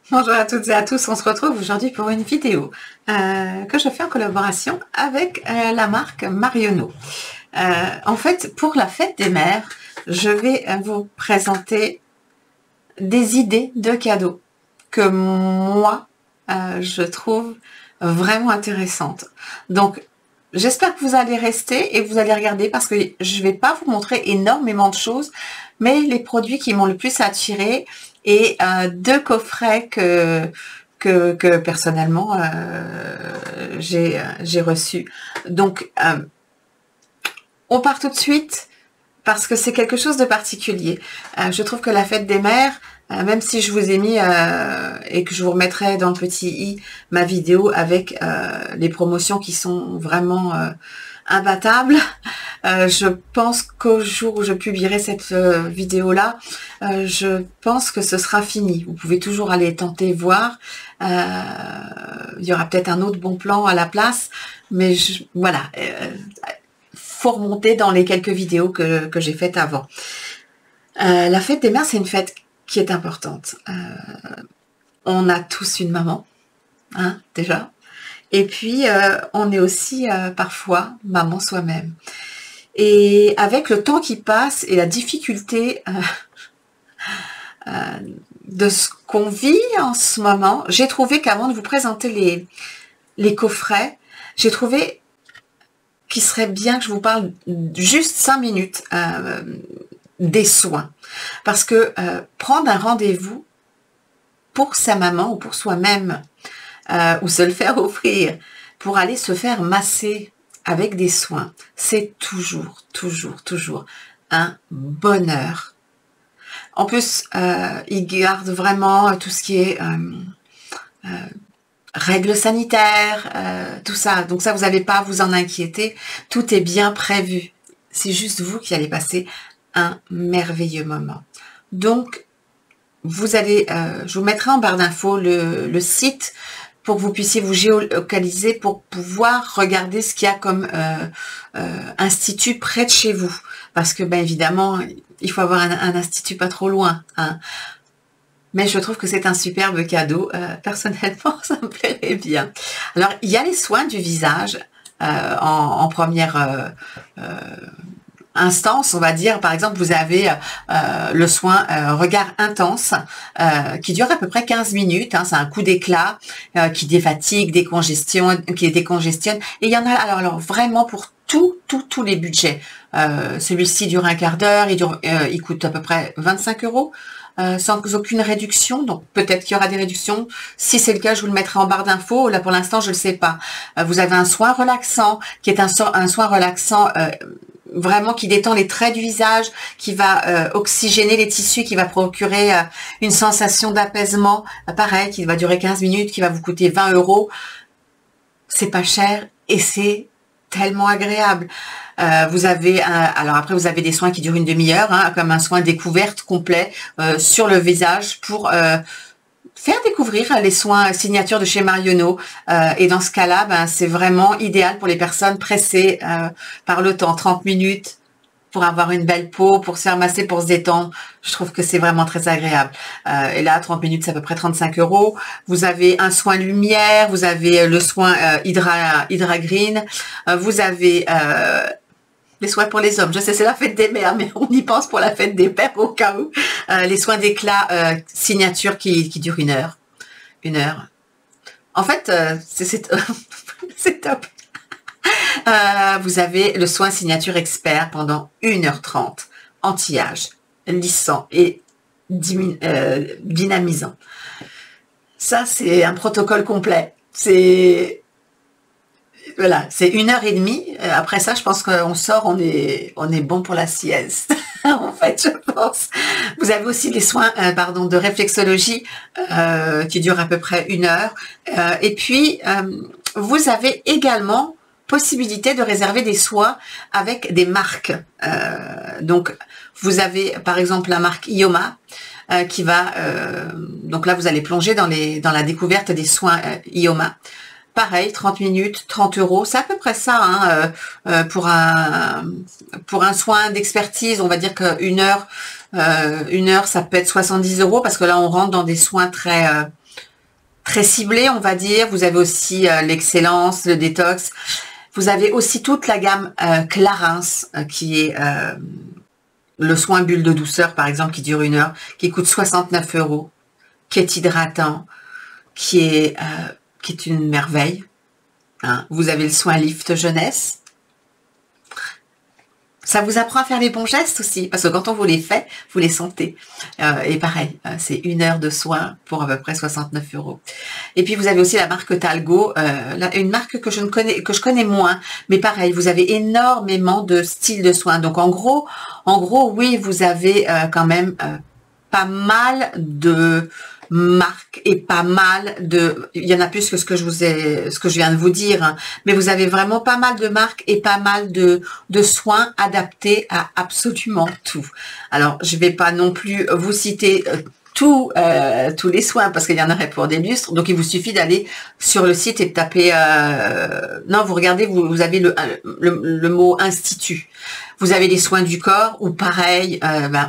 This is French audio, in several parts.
Bonjour à toutes et à tous, on se retrouve aujourd'hui pour une vidéo que je fais en collaboration avec la marque Marionneau. En fait, pour la fête des mères, je vais vous présenter des idées de cadeaux que moi, je trouve vraiment intéressantes. Donc, j'espère que vous allez rester et que vous allez regarder parce que je ne vais pas vous montrer énormément de choses, mais les produits qui m'ont le plus attiré et deux coffrets que personnellement j'ai reçus. Donc, on part tout de suite parce que c'est quelque chose de particulier. Je trouve que la fête des mères, même si je vous ai mis et que je vous remettrai dans le petit i ma vidéo avec les promotions qui sont vraiment imbattables, je pense qu'au jour où je publierai cette vidéo-là, je pense que ce sera fini. Vous pouvez toujours aller tenter, voir. Il y aura peut-être un autre bon plan à la place, mais voilà. Faut remonter dans les quelques vidéos que j'ai faites avant. La fête des mères, c'est une fête qui est importante. On a tous une maman, hein, déjà. Et puis, on est aussi parfois maman soi-même. Et avec le temps qui passe et la difficulté de ce qu'on vit en ce moment, j'ai trouvé qu'avant de vous présenter les coffrets, j'ai trouvé qu'il serait bien que je vous parle juste 5 minutes des soins. Parce que prendre un rendez-vous pour sa maman ou pour soi-même, ou se le faire offrir, pour aller se faire masser avec des soins, c'est toujours, toujours, toujours un bonheur. En plus, il garde vraiment tout ce qui est règles sanitaires, tout ça. Donc ça, vous n'avez pas à vous en inquiéter. Tout est bien prévu. C'est juste vous qui allez passer un merveilleux moment. Donc, vous allez, je vous mettrai en barre d'infos le site pour que vous puissiez vous géolocaliser pour pouvoir regarder ce qu'il y a comme institut près de chez vous. Parce que, ben évidemment, il faut avoir un institut pas trop loin, hein. Mais je trouve que c'est un superbe cadeau. Personnellement, ça me plairait bien. Alors, il y a les soins du visage en première instance, on va dire. Par exemple, vous avez le soin regard intense qui dure à peu près 15 minutes. Hein, c'est un coup d'éclat qui défatigue, qui décongestionne. Et il y en a alors vraiment pour tous les budgets. Celui-ci dure un quart d'heure, il coûte à peu près 25 €. Sans aucune réduction, donc peut-être qu'il y aura des réductions. Si c'est le cas, je vous le mettrai en barre d'infos. Là, pour l'instant, je ne le sais pas. Vous avez un soin relaxant, qui est un soin relaxant vraiment qui détend les traits du visage, qui va oxygéner les tissus, qui va procurer une sensation d'apaisement. Pareil, qui va durer 15 minutes, qui va vous coûter 20 €. C'est pas cher et c'est tellement agréable. Vous avez alors après vous avez des soins qui durent une demi-heure, hein, comme un soin découverte complet sur le visage pour faire découvrir les soins signature de chez Marionneau. Et dans ce cas-là, ben, c'est vraiment idéal pour les personnes pressées par le temps. 30 minutes pour avoir une belle peau, pour se faire masser, pour se détendre. Je trouve que c'est vraiment très agréable. Et là, 30 minutes, c'est à peu près 35 €. Vous avez un soin lumière, vous avez le soin Hydra Green, vous avez les soins pour les hommes. Je sais, c'est la fête des mères, mais on y pense pour la fête des pères au cas où. Les soins d'éclat signature qui durent 1 heure. 1 heure. En fait, c'est top. Vous avez le soin signature expert pendant 1h30. Anti-âge, lissant et dynamisant. Ça, c'est un protocole complet. C'est... Voilà, c'est 1h30. Après ça, je pense qu'on sort, on est bon pour la sieste. En fait, je pense. Vous avez aussi les soins, de réflexologie qui durent à peu près 1 heure. Et puis, vous avez également possibilité de réserver des soins avec des marques. Donc, vous avez par exemple la marque Ioma qui va... donc là, vous allez plonger dans la découverte des soins Ioma. Pareil, 30 minutes, 30 €, c'est à peu près ça, hein, pour un soin d'expertise. On va dire qu'une heure, ça peut être 70 € parce que là, on rentre dans des soins très très ciblé, on va dire. Vous avez aussi l'excellence, le détox. Vous avez aussi toute la gamme Clarins, qui est le soin bulle de douceur, par exemple, qui dure 1 heure, qui coûte 69 €, qui est hydratant, qui est une merveille. Hein. Vous avez le soin lift jeunesse. Ça vous apprend à faire les bons gestes aussi, parce que quand on vous les fait, vous les sentez. Et pareil, c'est 1 heure de soins pour à peu près 69 €. Et puis vous avez aussi la marque Talgo, une marque que je connais moins, mais pareil, vous avez énormément de styles de soins. Donc en gros, oui, vous avez quand même pas mal de marques et pas mal de, il y en a plus que ce que je viens de vous dire, hein, mais vous avez vraiment pas mal de marques et pas mal de soins adaptés à absolument tout. Alors je vais pas non plus vous citer tous les soins parce qu'il y en aurait pour des lustres, donc il vous suffit d'aller sur le site et de taper non, vous regardez, vous avez le mot institut. Vous avez les soins du corps où pareil,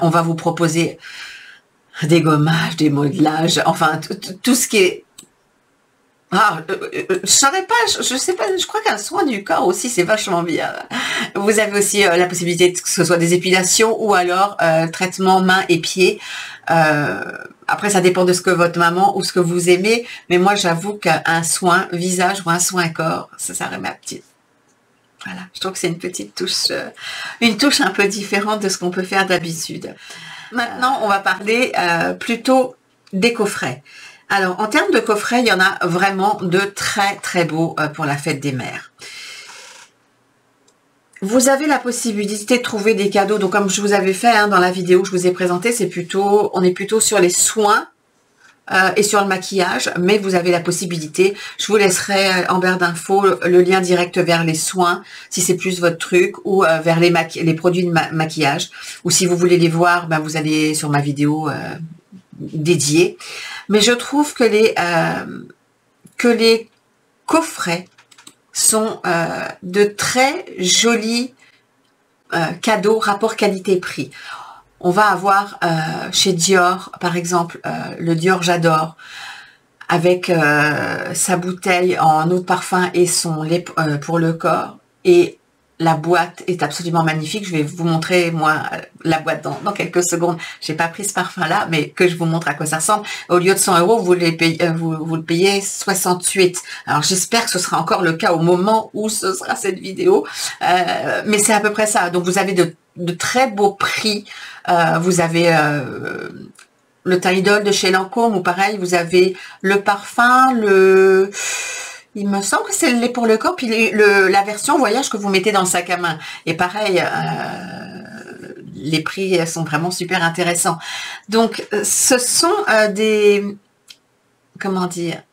on va vous proposer des gommages, des modelages, enfin tout ce qui est... je saurais pas, je sais pas, je crois qu'un soin du corps aussi c'est vachement bien. Vous avez aussi la possibilité que ce soit des épilations ou alors traitement mains et pieds. Après ça dépend de ce que votre maman ou ce que vous aimez, mais moi j'avoue qu'un soin visage ou un soin corps, ça remet à petit. Voilà, je trouve que c'est une petite touche, une touche un peu différente de ce qu'on peut faire d'habitude. Maintenant, on va parler plutôt des coffrets. Alors, en termes de coffrets, il y en a vraiment de très très beaux pour la fête des mères. Vous avez la possibilité de trouver des cadeaux. Donc, comme je vous avais fait hein, dans la vidéo que je vous ai présentée, on est plutôt sur les soins et sur le maquillage, mais vous avez la possibilité, je vous laisserai en barre d'infos le lien direct vers les soins, si c'est plus votre truc, ou vers les produits de maquillage, ou si vous voulez les voir, ben vous allez sur ma vidéo dédiée. Mais je trouve que les coffrets sont de très jolis cadeaux rapport qualité-prix. On va avoir chez Dior, par exemple, le Dior J'adore, avec sa bouteille en eau de parfum et son lait pour le corps. Et la boîte est absolument magnifique. Je vais vous montrer, moi, la boîte dans quelques secondes. J'ai pas pris ce parfum-là, mais que je vous montre à quoi ça ressemble. Au lieu de 100 €, vous le payez 68. Alors, j'espère que ce sera encore le cas au moment où ce sera cette vidéo. Mais c'est à peu près ça. Donc, vous avez de très beaux prix. Vous avez le Tidal de chez Lancôme, ou pareil, vous avez le parfum, il me semble que c'est le lait pour le corps, puis la version voyage que vous mettez dans le sac à main. Et pareil, les prix sont vraiment super intéressants. Donc, ce sont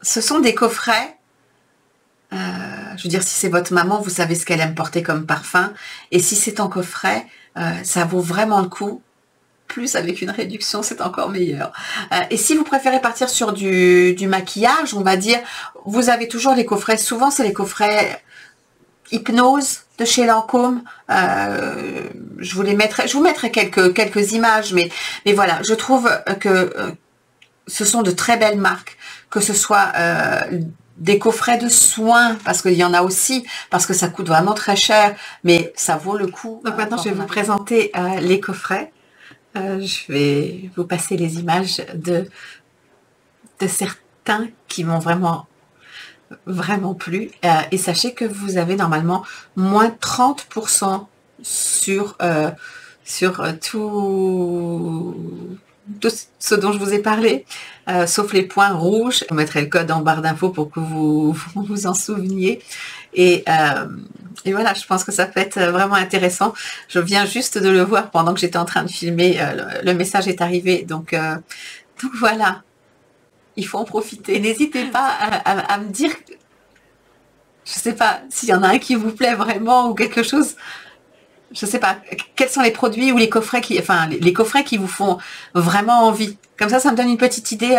ce sont des coffrets. Je veux dire, si c'est votre maman, vous savez ce qu'elle aime porter comme parfum. Et si c'est en coffret, ça vaut vraiment le coup. Plus avec une réduction, c'est encore meilleur. Et si vous préférez partir sur du maquillage, on va dire, vous avez toujours les coffrets. Souvent, c'est les coffrets Hypnose de chez Lancôme. Je vous mettrai quelques images, mais voilà, je trouve que ce sont de très belles marques, que ce soit des coffrets de soins, parce qu'il y en a aussi, parce que ça coûte vraiment très cher, mais ça vaut le coup. Donc maintenant, je vais vous présenter les coffrets. Je vais vous passer les images de certains qui m'ont vraiment plu. Et sachez que vous avez normalement moins 30% sur tout ce dont je vous ai parlé, sauf les points rouges. Je mettrai le code en barre d'infos pour que vous vous en souveniez. Et voilà, je pense que ça peut être vraiment intéressant. Je viens juste de le voir pendant que j'étais en train de filmer. Le message est arrivé. Donc voilà, il faut en profiter. N'hésitez pas à me dire, je sais pas, s'il y en a un qui vous plaît vraiment ou quelque chose. je sais pas, quels sont les produits ou les coffrets qui, enfin, les coffrets qui vous font vraiment envie. Comme ça me donne une petite idée,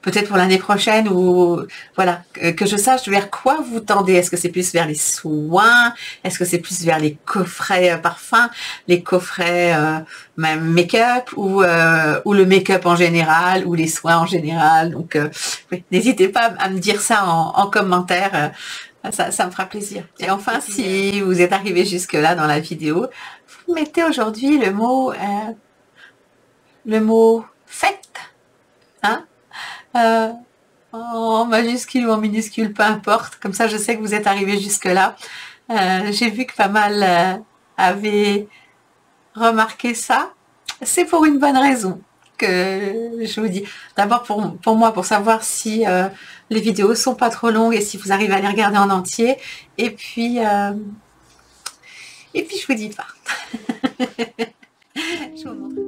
peut-être pour l'année prochaine ou, voilà, que je sache vers quoi vous tendez. Est-ce que c'est plus vers les soins? Est-ce que c'est plus vers les coffrets parfums, les coffrets même make-up ou le make-up en général ou les soins en général? Donc, oui, n'hésitez pas à me dire ça en commentaire. Ça me fera plaisir. Et enfin, si vous êtes arrivé jusque-là dans la vidéo, vous mettez aujourd'hui le mot fête, hein, en majuscule ou en minuscule, peu importe. Comme ça, je sais que vous êtes arrivé jusque-là. J'ai vu que pas mal avaient remarqué ça. C'est pour une bonne raison que je vous dis. D'abord pour moi, pour savoir si les vidéos sont pas trop longues et si vous arrivez à les regarder en entier. Et puis je vous dis pas. Je vous montre.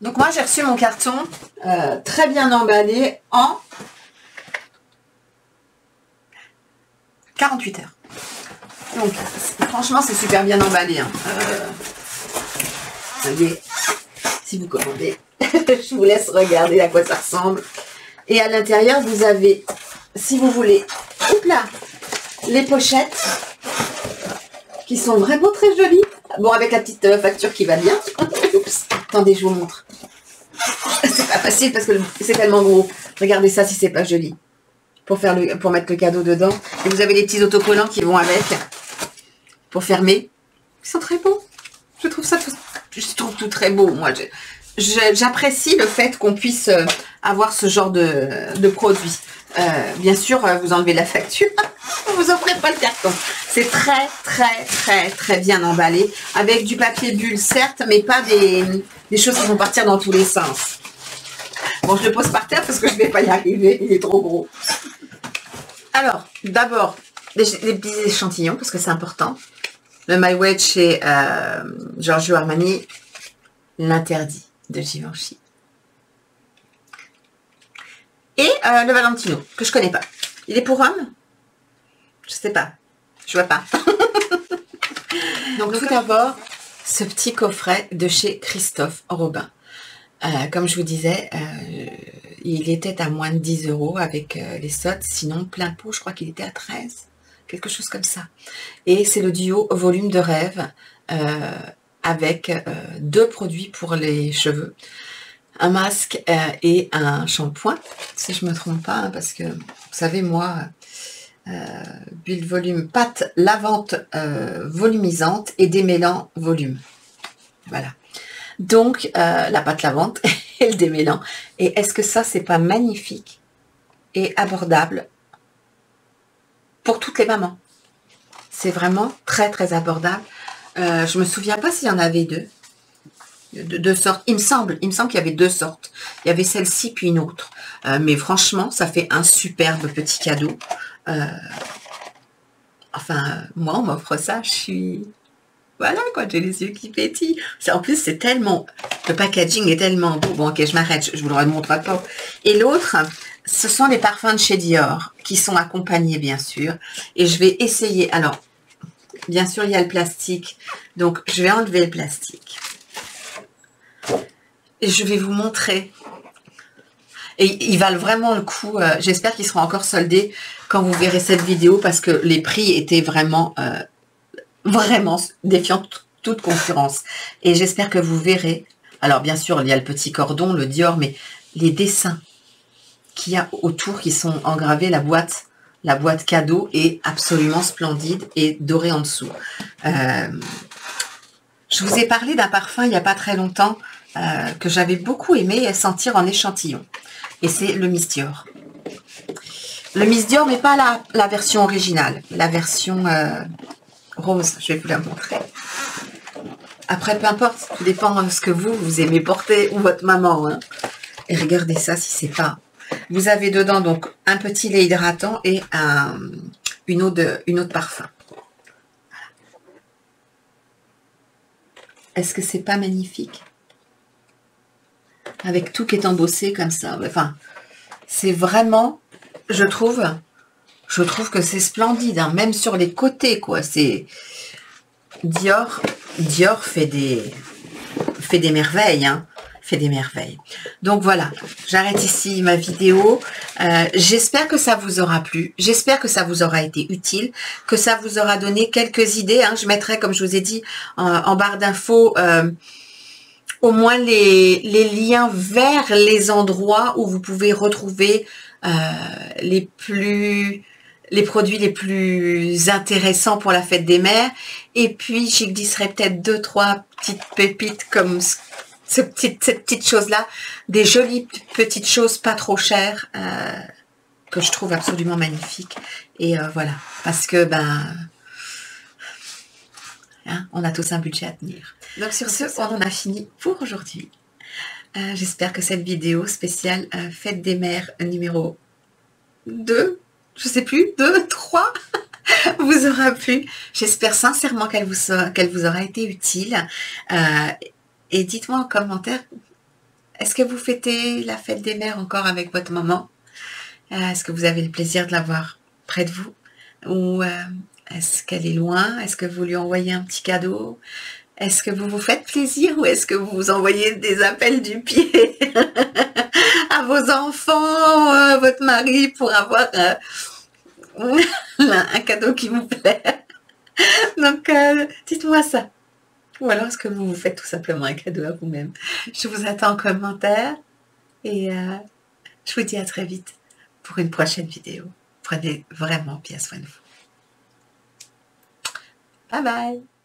Donc moi j'ai reçu mon carton très bien emballé en 48 heures. Donc franchement c'est super bien emballé. Hein. Vous voyez, si vous commandez, je vous laisse regarder à quoi ça ressemble. Et à l'intérieur vous avez, si vous voulez, hop là, les pochettes qui sont vraiment très jolies. Bon, avec la petite facture qui va bien. Oups, attendez, je vous montre. C'est pas facile parce que c'est tellement gros. Regardez ça si c'est pas joli. Pour mettre le cadeau dedans. Et vous avez les petits autocollants qui vont avec. Pour fermer. Ils sont très beaux. Je trouve tout très beau. Moi, j'apprécie le fait qu'on puisse avoir ce genre de produit. Bien sûr, vous enlevez la facture. Vous offrez pas le carton. C'est très bien emballé. Avec du papier bulle, certes, mais pas des choses qui vont partir dans tous les sens. Bon, je le pose par terre parce que je ne vais pas y arriver. Il est trop gros. Alors, d'abord, des petits échantillons parce que c'est important. Le My Way chez Giorgio Armani. L'interdit de Givenchy. Et le Valentino, que je connais pas. Il est pour homme? Je sais pas. Je vois pas. Donc tout d'abord, ce petit coffret de chez Christophe Robin. Comme je vous disais, il était à moins de 10 € avec les soldes. Sinon, plein pot, je crois qu'il était à 13. Quelque chose comme ça. Et c'est le duo volume de rêve avec 2 produits pour les cheveux. Un masque et un shampoing, si je me trompe pas, hein, parce que, vous savez, moi, bulle volume, pâte lavante volumisante et démêlant volume. Voilà. Donc, la pâte lavante et le démêlant. Et est-ce que ça, c'est pas magnifique et abordable pour toutes les mamans? C'est vraiment très abordable. Je me souviens pas s'il y en avait deux sortes. Il me semble qu'il y avait 2 sortes. Il y avait celle-ci puis une autre. Mais franchement, ça fait un superbe petit cadeau. Enfin, moi, on m'offre ça, je suis... Voilà, quoi, j'ai les yeux qui pétillent. En plus, c'est tellement... Le packaging est tellement beau. Bon, ok, je m'arrête, je vous le remontre pas. Et l'autre, ce sont les parfums de chez Dior, qui sont accompagnés, bien sûr. Et je vais essayer... Alors, bien sûr, il y a le plastique. Donc, je vais enlever le plastique. Et je vais vous montrer. Et ils valent vraiment le coup. J'espère qu'ils seront encore soldés quand vous verrez cette vidéo parce que les prix étaient vraiment, vraiment défiant toute concurrence. Et j'espère que vous verrez. Alors bien sûr, il y a le petit cordon, le Dior, mais les dessins qu'il y a autour qui sont engravés. La boîte cadeau est absolument splendide et dorée en dessous. Je vous ai parlé d'un parfum il n'y a pas très longtemps que j'avais beaucoup aimé sentir en échantillon. Et c'est le Miss Dior. Le Miss Dior, mais pas la version originale. La version rose. Je vais vous la montrer. Après, peu importe. Tout dépend de ce que vous aimez porter ou votre maman. Hein. Et regardez ça si c'est pas... Vous avez dedans donc un petit lait hydratant et une eau de parfum. Est-ce que c'est pas magnifique? Avec tout qui est embossé comme ça. Enfin, c'est vraiment, je trouve que c'est splendide, hein, même sur les côtés, quoi. C'est Dior fait des merveilles, hein. Fait des merveilles. Donc voilà, j'arrête ici ma vidéo. J'espère que ça vous aura plu. J'espère que ça vous aura été utile, que ça vous aura donné quelques idées. Hein. Je mettrai, comme je vous ai dit, en barre d'infos, au moins les liens vers les endroits où vous pouvez retrouver les produits les plus intéressants pour la fête des mères. Et puis, j'y glisserai peut-être 2-3 petites pépites comme cette petite chose-là, des jolies petites choses pas trop chères que je trouve absolument magnifiques. Et voilà, parce que hein, on a tous un budget à tenir. Donc sur ce, on en a fini pour aujourd'hui. J'espère que cette vidéo spéciale Fête des mères numéro 2, je sais plus, 2, 3, vous aura plu. J'espère sincèrement qu'elle vous aura été utile. Et dites-moi en commentaire, est-ce que vous fêtez la fête des mères encore avec votre maman? Est-ce que vous avez le plaisir de la voir près de vous? Ou est-ce qu'elle est loin? Est-ce que vous lui envoyez un petit cadeau? Est-ce que vous vous faites plaisir ou est-ce que vous envoyez des appels du pied à vos enfants, votre mari pour avoir un cadeau qui vous plaît? Donc, dites-moi ça. Ou alors, est-ce que vous vous faites tout simplement un cadeau à vous-même? Je vous attends en commentaire et je vous dis à très vite pour une prochaine vidéo. Prenez vraiment bien soin de vous. Bye bye!